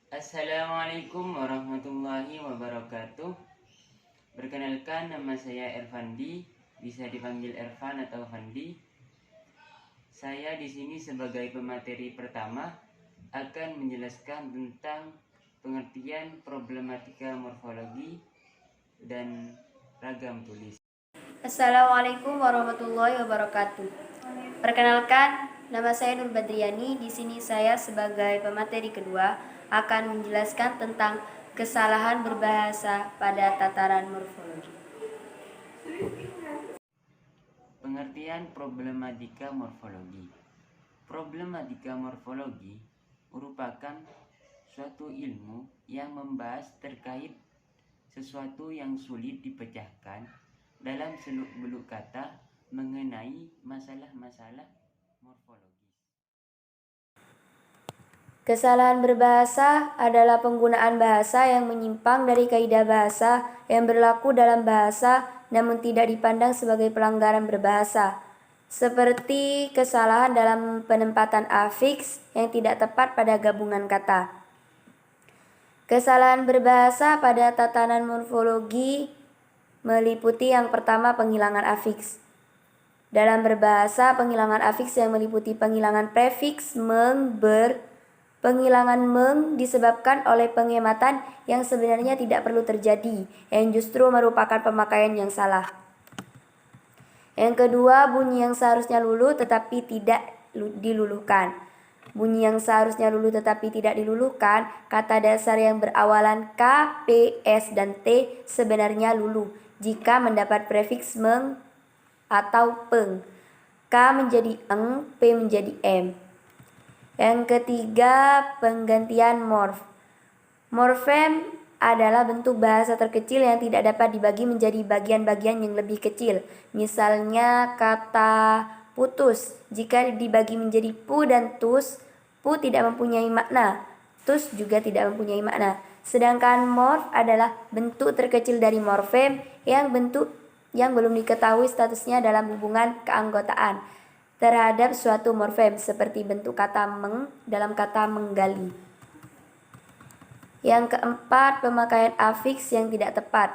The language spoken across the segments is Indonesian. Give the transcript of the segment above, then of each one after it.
Assalamualaikum warahmatullahi wabarakatuh. Perkenalkan, nama saya Ervandi, bisa dipanggil Ervan atau Fandi. Saya di sini sebagai pemateri pertama akan menjelaskan tentang pengertian problematika morfologi dan ragam tulis. Assalamualaikum warahmatullahi wabarakatuh. Perkenalkan, nama saya Nur Badriani. Di sini saya sebagai pemateri kedua akan menjelaskan tentang kesalahan berbahasa pada tataran morfologi. Pengertian problematika morfologi. Problematika morfologi merupakan suatu ilmu yang membahas terkait sesuatu yang sulit dipecahkan dalam seluk-beluk kata mengenai masalah-masalah morfologis. Kesalahan berbahasa adalah penggunaan bahasa yang menyimpang dari kaidah bahasa yang berlaku dalam bahasa namun tidak dipandang sebagai pelanggaran berbahasa. Seperti kesalahan dalam penempatan afiks yang tidak tepat pada gabungan kata. Kesalahan berbahasa pada tatanan morfologi meliputi yang pertama penghilangan afiks. Dalam berbahasa, penghilangan afiks yang meliputi penghilangan prefiks meng, ber. Penghilangan meng disebabkan oleh penghematan yang sebenarnya tidak perlu terjadi, yang justru merupakan pemakaian yang salah. Yang kedua, bunyi yang seharusnya luluh tetapi tidak diluluhkan. Bunyi yang seharusnya luluh tetapi tidak diluluhkan, kata dasar yang berawalan K, P, S, dan T sebenarnya luluh jika mendapat prefiks meng atau peng. K menjadi eng, P menjadi m. Yang ketiga, penggantian morf. Morfem adalah bentuk bahasa terkecil yang tidak dapat dibagi menjadi bagian-bagian yang lebih kecil. Misalnya kata putus, jika dibagi menjadi pu dan tus, pu tidak mempunyai makna, tus juga tidak mempunyai makna. Sedangkan morf adalah bentuk terkecil dari morfem yang belum diketahui statusnya dalam hubungan keanggotaan terhadap suatu morfem, seperti bentuk kata meng dalam kata menggali. Yang keempat, pemakaian afiks yang tidak tepat.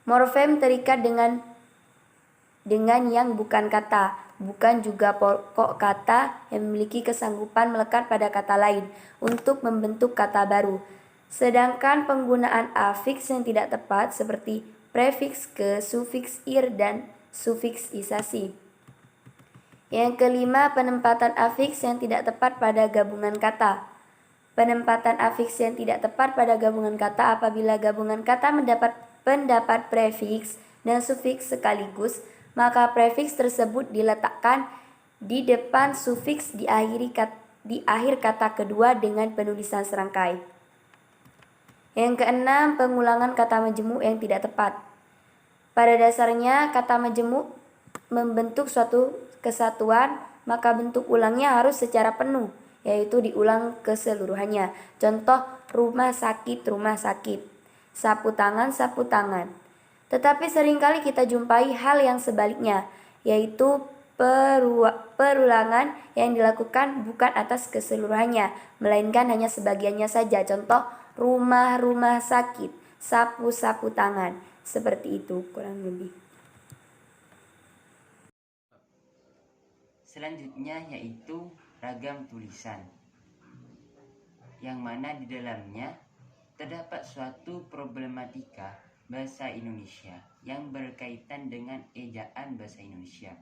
Morfem terikat dengan yang bukan kata, bukan juga pokok kata yang memiliki kesanggupan melekat pada kata lain untuk membentuk kata baru. Sedangkan penggunaan afiks yang tidak tepat seperti prefiks ke, sufiks ir, dan sufiks isasi. Yang kelima, penempatan afiks yang tidak tepat pada gabungan kata. Penempatan afiks yang tidak tepat pada gabungan kata apabila gabungan kata mendapat prefiks dan sufiks sekaligus, maka prefiks tersebut diletakkan di depan sufiks di akhir kata kedua dengan penulisan serangkai. Yang keenam, pengulangan kata majemuk yang tidak tepat. Pada dasarnya, kata majemuk membentuk suatu kesatuan, maka bentuk ulangnya harus secara penuh, yaitu diulang keseluruhannya. Contoh, rumah sakit, sapu tangan. Tetapi seringkali kita jumpai hal yang sebaliknya, yaitu perulangan yang dilakukan bukan atas keseluruhannya, melainkan hanya sebagiannya saja. Contoh, rumah sakit, sapu tangan. Seperti itu kurang lebih. Selanjutnya yaitu ragam tulisan, yang mana di dalamnya terdapat suatu problematika bahasa Indonesia yang berkaitan dengan ejaan bahasa Indonesia.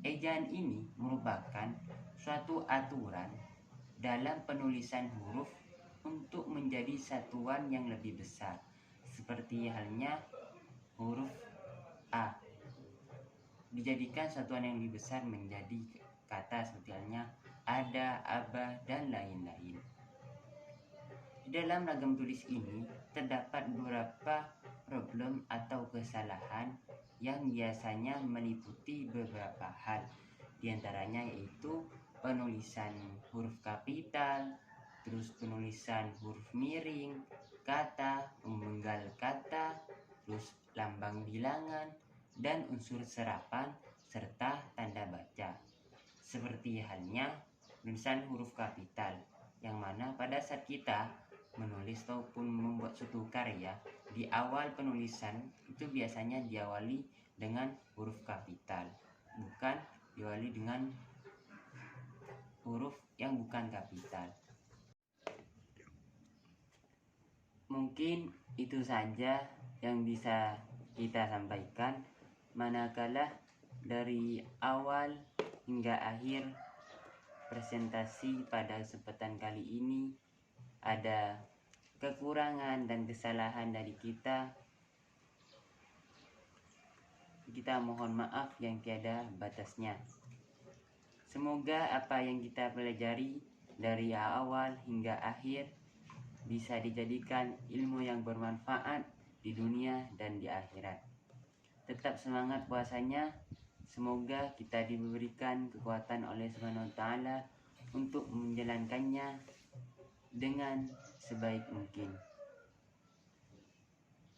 Ejaan ini merupakan suatu aturan dalam penulisan huruf untuk menjadi satuan yang lebih besar, seperti halnya huruf A dijadikan satuan yang lebih besar menjadi kata seperti halnya ada, aba, dan lain-lain. Di dalam ragam tulis ini terdapat beberapa problem atau kesalahan yang biasanya meliputi beberapa hal. Di antaranya yaitu penulisan huruf kapital, terus penulisan huruf miring, kata, pemenggal kata, terus lambang bilangan, dan unsur serapan serta tanda baca. Seperti halnya penulisan huruf kapital yang mana pada saat kita menulis ataupun membuat suatu karya, di awal penulisan itu biasanya diawali dengan huruf kapital, bukan diawali dengan huruf yang bukan kapital. Mungkin itu saja yang bisa kita sampaikan, manakala dari awal hingga akhir presentasi pada kesempatan kali ini ada kekurangan dan kesalahan dari kita mohon maaf yang tiada batasnya. Semoga apa yang kita pelajari dari awal hingga akhir bisa dijadikan ilmu yang bermanfaat di dunia dan di akhirat. Tetap semangat puasanya. Semoga kita diberikan kekuatan oleh Subhanahu wa Ta'ala untuk menjalankannya dengan sebaik mungkin.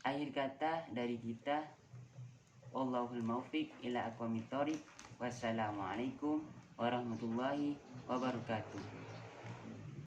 Akhir kata dari kita, Wallahul muwaffiq ila aqwamit thoriq. Wassalamualaikum warahmatullahi wabarakatuh.